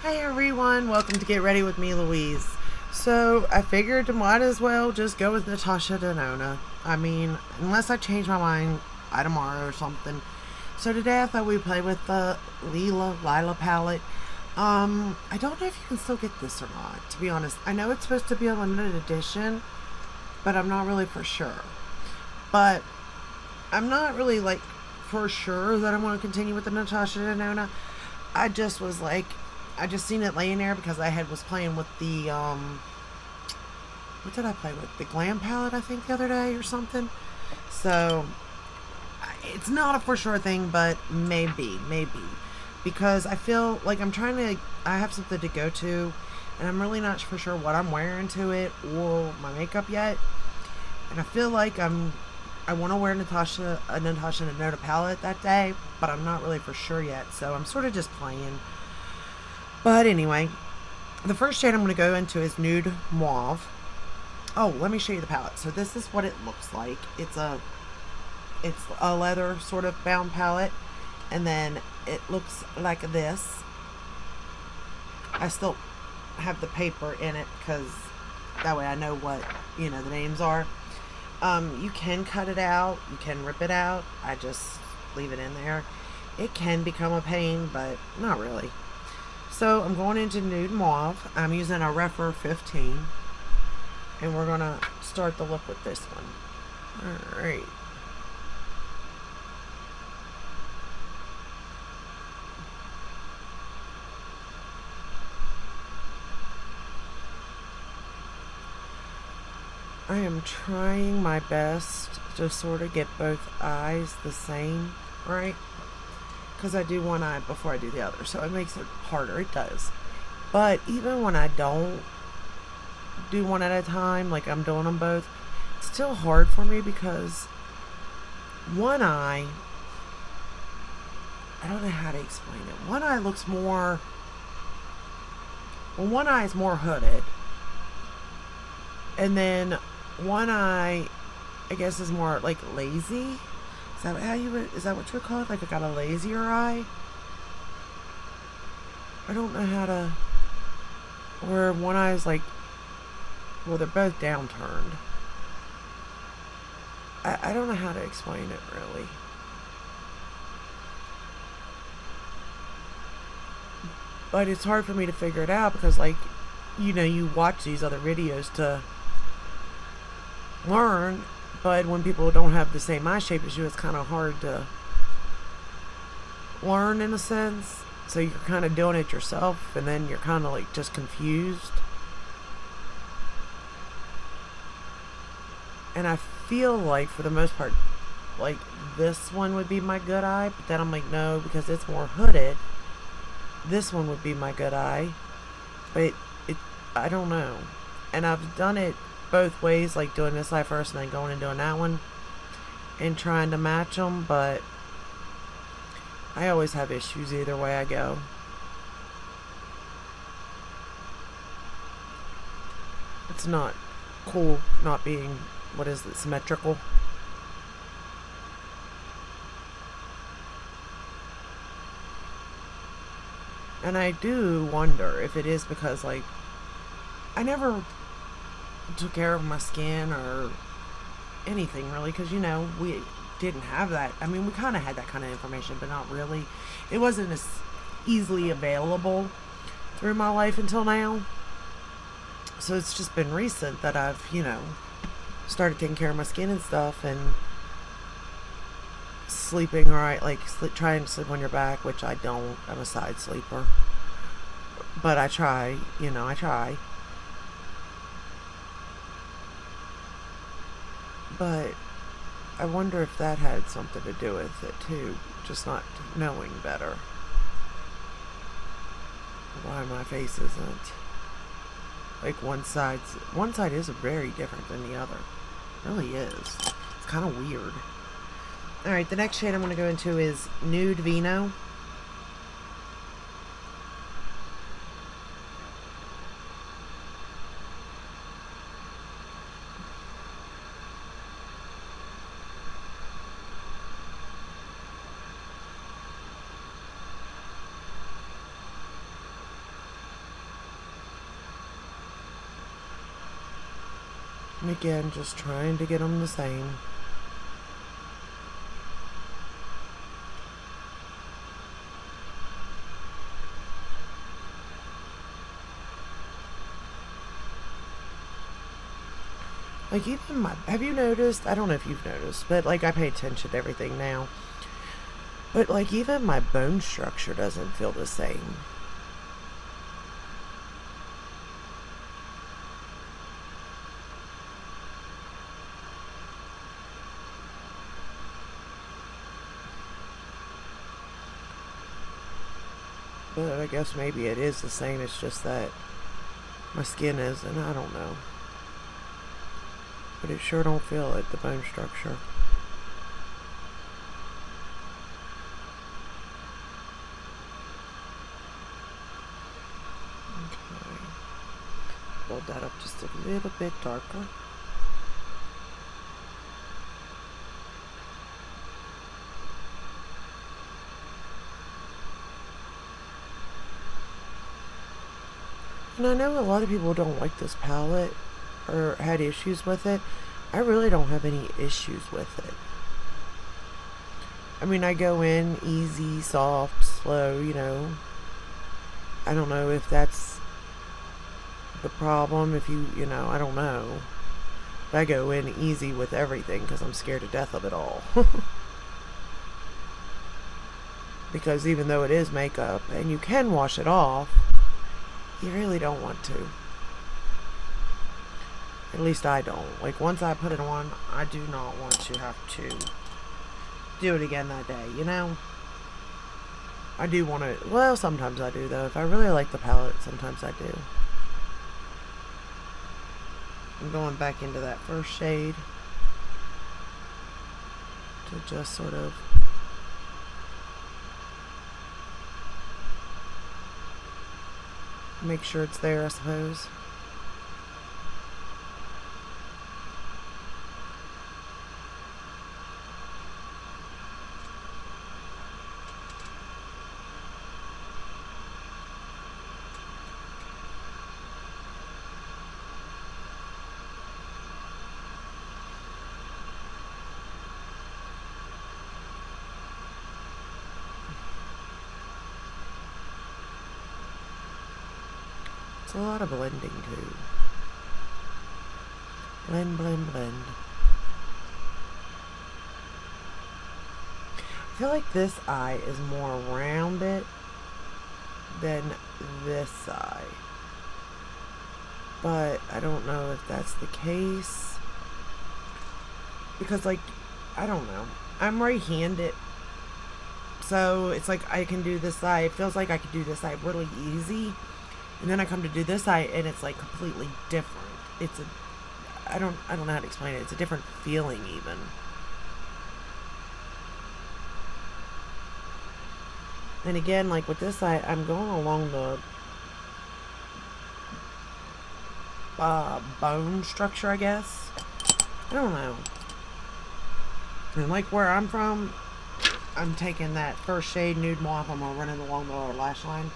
Hey everyone, welcome to Get Ready with me, Louise. So I figured I might as well just go with Natasha Denona. I mean, unless I change my mind by tomorrow or something. So today I thought we'd play with the Lila palette. I don't know if you can still get this or not, to be honest. I know it's supposed to be a limited edition, but I'm not really for sure. But I'm not really for sure that I want to continue with the Natasha Denona. I just was like, I just seen it laying there because I was playing with the what did I play with? The Glam palette, I think, the other day or something. So it's not a for sure thing, but maybe, because I feel like I have something to go to, and I'm really not for sure what I'm wearing to it or my makeup yet, and I feel like I want to wear a Natasha Denona palette that day, but I'm not really for sure yet. So I'm sort of just playing. But anyway, the first shade I'm going to go into is Nude Mauve. Oh, let me show you the palette. So this is what it looks like. It's a leather sort of bound palette, and then it looks like this. I still have the paper in it because that way I know what the names are. You can cut it out, you can rip it out. I just leave it in there. It can become a pain, but not really. So I'm going into Nude Mauve. I'm using a Refer 15. And we're going to start the look with this one. Alright. I am trying my best to sort of get both eyes the same, right? Because I do one eye before I do the other, so it makes it harder. It does. But even when I don't do one at a time, like I'm doing them both, it's still hard for me because one eye, I don't know how to explain it. One eye looks more, well, one eye is more hooded, and then one eye, I guess, is more like lazy. Is that what you would call it? Like I got a lazier eye? I don't know how to, where one eye is like, well, they're both downturned. I don't know how to explain it really. But it's hard for me to figure it out because you watch these other videos to learn, but when people don't have the same eye shape as you, it's kind of hard to learn in a sense. So you're kind of doing it yourself, and then you're kind of like just confused. And I feel like for the most part, like this one would be my good eye, but then I'm like, no, because it's more hooded, this one would be my good eye. But I don't know. And I've done it both ways, like doing this eye first and then going and doing that one and trying to match them, but I always have issues either way I go. It's not cool not being, symmetrical. And I do wonder if it is because I never took care of my skin or anything really, because we didn't have that. I mean, we kind of had that kind of information, but not really. It wasn't as easily available through my life until now. So it's just been recent that I've started taking care of my skin and stuff, and sleeping right, trying to sleep on your back, which I don't. I'm a side sleeper, but I try. I try. But I wonder if that had something to do with it too, just not knowing better. Why my face isn't. Like one side is very different than the other. It really is. It's kind of weird. Alright, the next shade I'm going to go into is Nude Vino. And again, just trying to get them the same. Like, even my, have you noticed, I don't know if you've noticed, but like, I pay attention to everything now. But like, even my bone structure doesn't feel the same. But I guess maybe it is the same, it's just that my skin isn't, I don't know. But it sure don't feel it, the bone structure. Okay. Build that up just a little bit darker. And I know a lot of people don't like this palette or had issues with it. I really don't have any issues with it. I mean, I go in easy, soft, slow, you know. I don't know if that's the problem, if you know, I don't know. But I go in easy with everything because I'm scared to death of it all. Because even though it is makeup and you can wash it off, you really don't want to. At least I don't. Like, once I put it on, I do not want to have to do it again that day, you know? I do want to, well, sometimes I do, though. If I really like the palette, sometimes I do. I'm going back into that first shade to just sort of make sure it's there, I suppose. A lot of blending too. Blend, blend, blend. I feel like this eye is more rounded than this eye. But I don't know if that's the case. Because, like, I don't know. I'm right-handed. So it's like I can do this eye. It feels like I could do this eye really easy. And then I come to do this eye and it's like completely different. It's a, I don't know how to explain it. It's a different feeling even. And again, like with this eye, I'm going along the bone structure, I guess. I don't know. And like where I'm from, I'm taking that first shade Nude Mauve. I'm gonna run it along the lower lash line.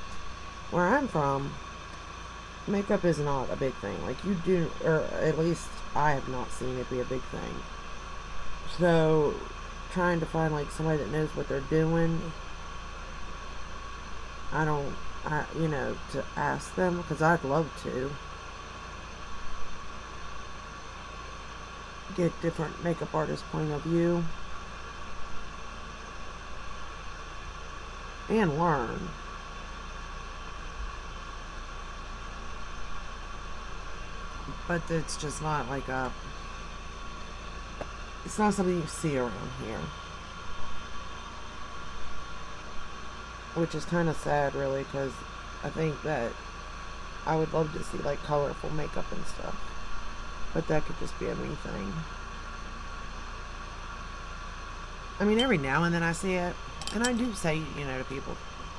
Where I'm from, makeup is not a big thing. Like you do, or at least I have not seen it be a big thing. So trying to find like somebody that knows what they're doing, you know, to ask them, because I'd love to get different makeup artists' point of view and learn. But it's just not like a, it's not something you see around here. Which is kind of sad, really, because I think that I would love to see, like, colorful makeup and stuff. But that could just be a me thing. I mean, every now and then I see it. And I do say, you know, to people,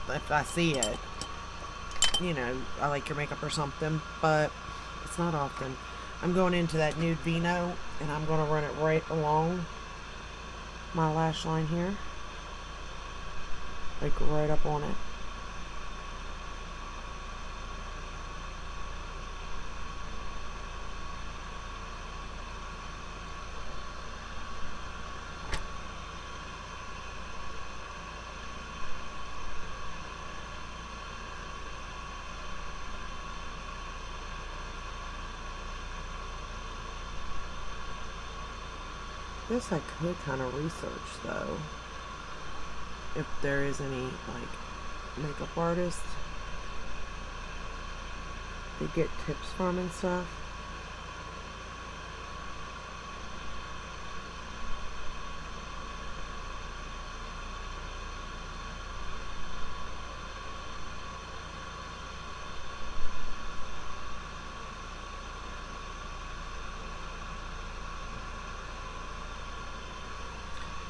if I see it, you know, I like your makeup or something. But it's not often. I'm going into that Nude Vino, and I'm going to run it right along my lash line here. Like right up on it. Guess I could kind of research though, if there is any like makeup artists to get tips from and stuff.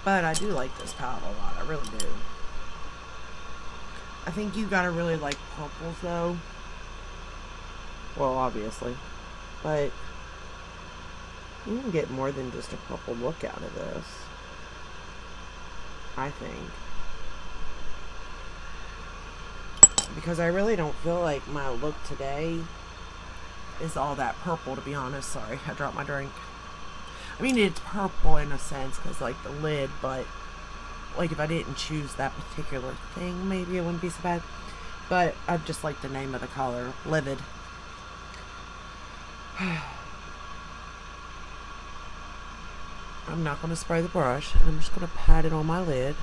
But I do like this palette a lot. I really do. I think you gotta really like purples though. Well, obviously. But you can get more than just a purple look out of this, I think. Because I really don't feel like my look today is all that purple, to be honest. Sorry, I dropped my drink. I mean, it's purple in a sense because, like, the lid, but, like, if I didn't choose that particular thing, maybe it wouldn't be so bad. But I just like the name of the color, Livid. I'm not going to spray the brush, and I'm just going to pat it on my lid.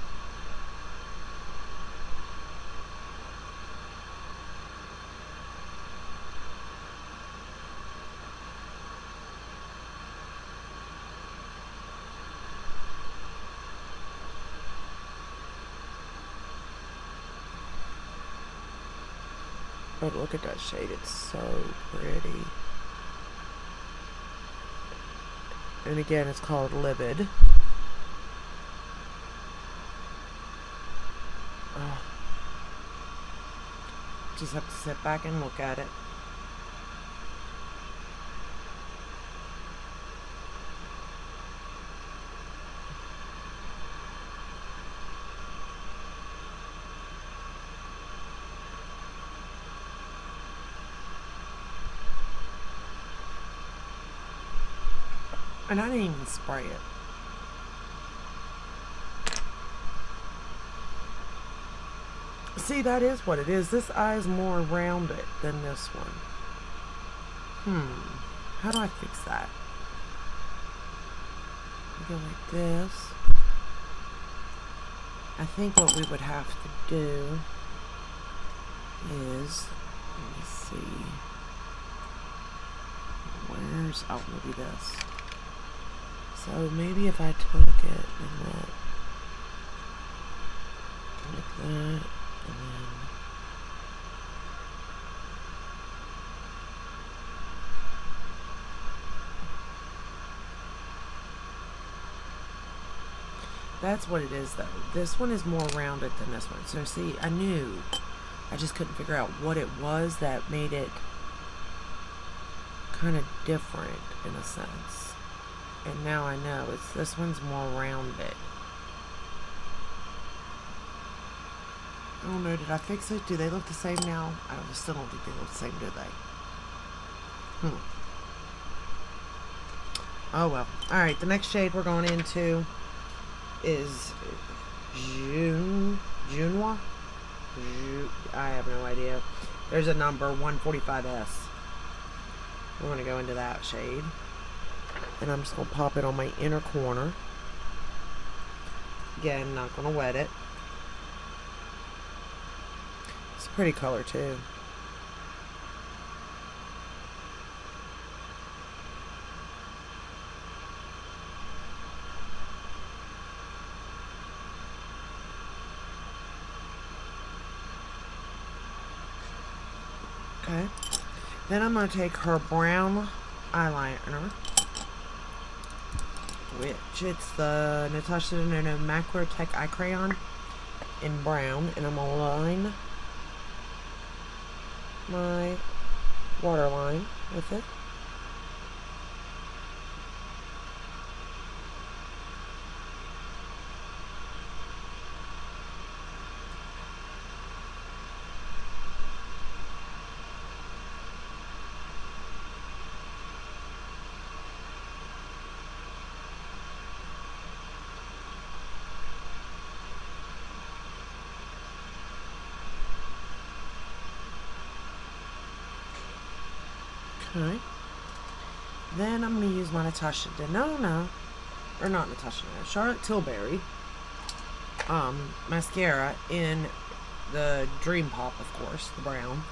But look at that shade, it's so pretty. And again, it's called Livid. Oh. Just have to sit back and look at it. And I didn't even spray it. See, that is what it is. This eye is more rounded than this one. How do I fix that? We go like this. I think what we would have to do is, let me see. Where's, oh, maybe this. So maybe if I took it and that, like that, and then that's what it is though. This one is more rounded than this one. So see, I just couldn't figure out what it was that made it kind of different in a sense. And now I know it's this one's more rounded. I don't know, did I fix it? Do they look the same now? I still don't think they look the same, do they? Oh well. Alright, the next shade we're going into is Juno? I have no idea. There's a number, 145S. We're going to go into that shade. And I'm just going to pop it on my inner corner. Again, not going to wet it. It's a pretty color too. Okay. Then I'm going to take her brown eyeliner, which it's the Natasha Denona Macro Tech Eye Crayon in brown, and I'm going to line my waterline with it. Okay. Then I'm going to use my Natasha Denona or not Natasha Denona, Charlotte Tilbury mascara in the Dream Pop, of course, the brown,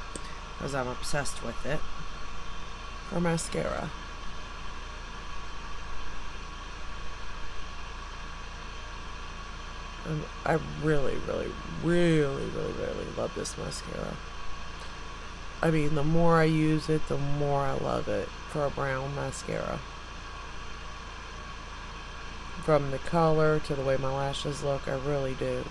because I'm obsessed with it, for mascara. And I really, really, really, really, really love this mascara. I mean, the more I use it, the more I love it for a brown mascara. From the color to the way my lashes look, I really do.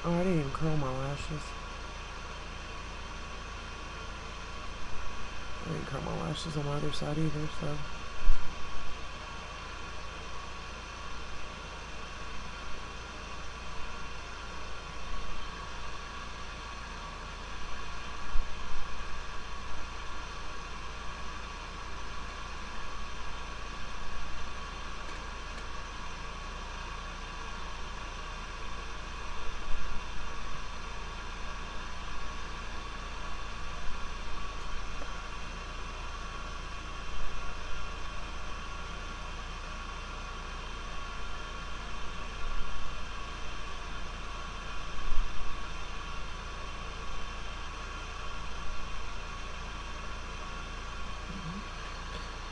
Oh, I didn't even curl my lashes. I didn't curl my lashes on my other side either, so.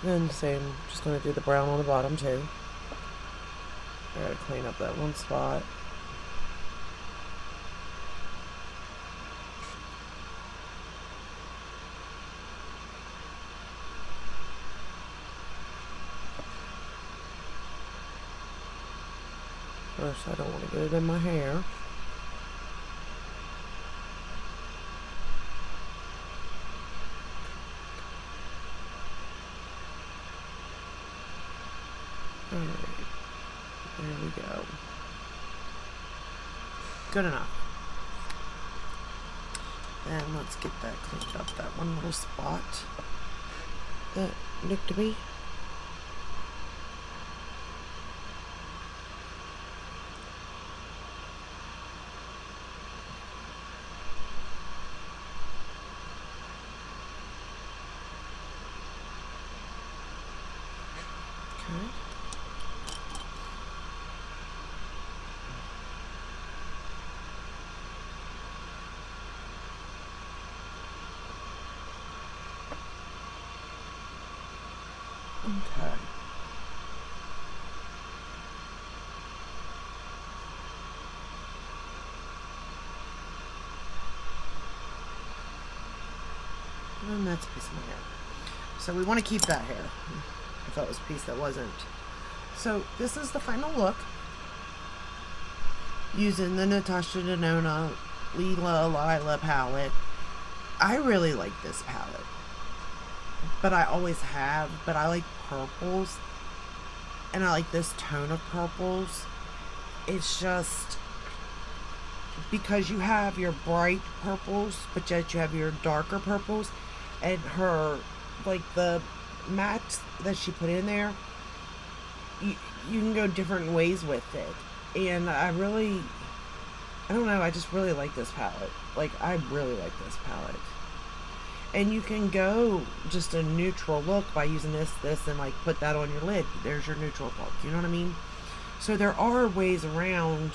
Then same, just going to do the brown on the bottom too. I gotta clean up that one spot. First, I don't want to get it in my hair. Alright, there we go. Good enough. And let's get that cleaned up, that one little spot that nicked me. Okay. And that's a piece of my hair. So we want to keep that hair. I thought it was a piece that wasn't. So this is the final look. Using the Natasha Denona Lila palette. I really like this palette. But I always have. But I like purples. And I like this tone of purples. It's just because you have your bright purples, but yet you have your darker purples. And her, like the matte that she put in there, you can go different ways with it. And I don't know, I just really like this palette. Like, I really like this palette. And you can go just a neutral look by using this, and like put that on your lid. There's your neutral look. You know what I mean? So there are ways around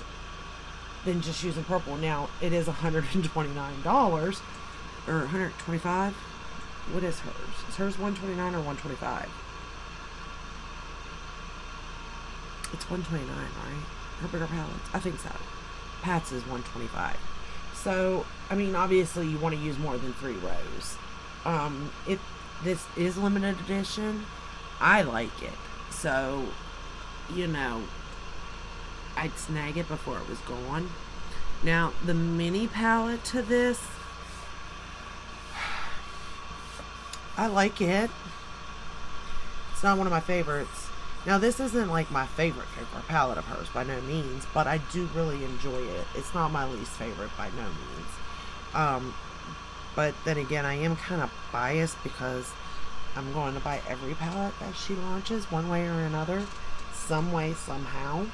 than just using purple. Now, it is $129 or $125. What is hers? Is hers $129 or $125? It's $129, right? Her bigger palettes? I think so. Pat's is $125. So, I mean, obviously you want to use more than 3 rows. If this is limited edition, I like it. So, you know, I'd snag it before it was gone. Now, the mini palette to this, I like it. It's not one of my favorites. Now, this isn't like my favorite palette of hers by no means, but I do really enjoy it. It's not my least favorite by no means. But then again, I am kind of biased because I'm going to buy every palette that she launches one way or another, some way, somehow.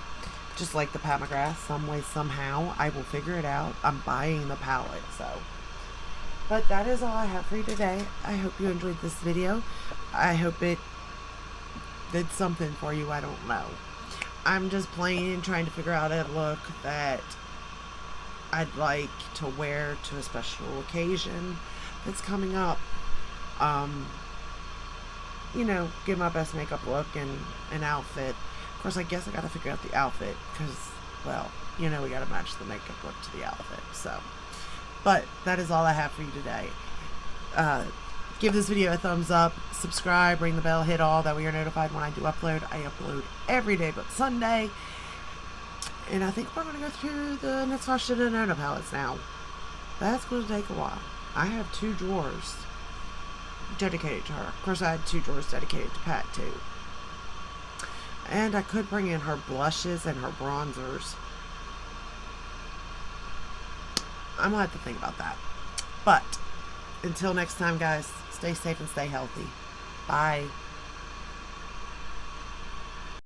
Just like the Pat McGrath, some way, somehow. I will figure it out. I'm buying the palette, so. But that is all I have for you today. I hope you enjoyed this video. I hope it did something for you. I don't know. I'm just playing, trying to figure out a look that I'd like to wear to a special occasion that's coming up. You know, give my best makeup look and an outfit. Of course, I guess I gotta figure out the outfit because, well, you know, we gotta match the makeup look to the outfit. So, but that is all I have for you today. Give this video a thumbs up, subscribe, ring the bell, hit all, that way you're notified when I do upload. I upload every day but Sunday. And I think we're going to go through the Natasha Denona palettes now. That's going to take a while. I have 2 drawers dedicated to her. Of course, I had 2 drawers dedicated to Pat, too. And I could bring in her blushes and her bronzers. I'm going to have to think about that. But, until next time, guys, stay safe and stay healthy. Bye.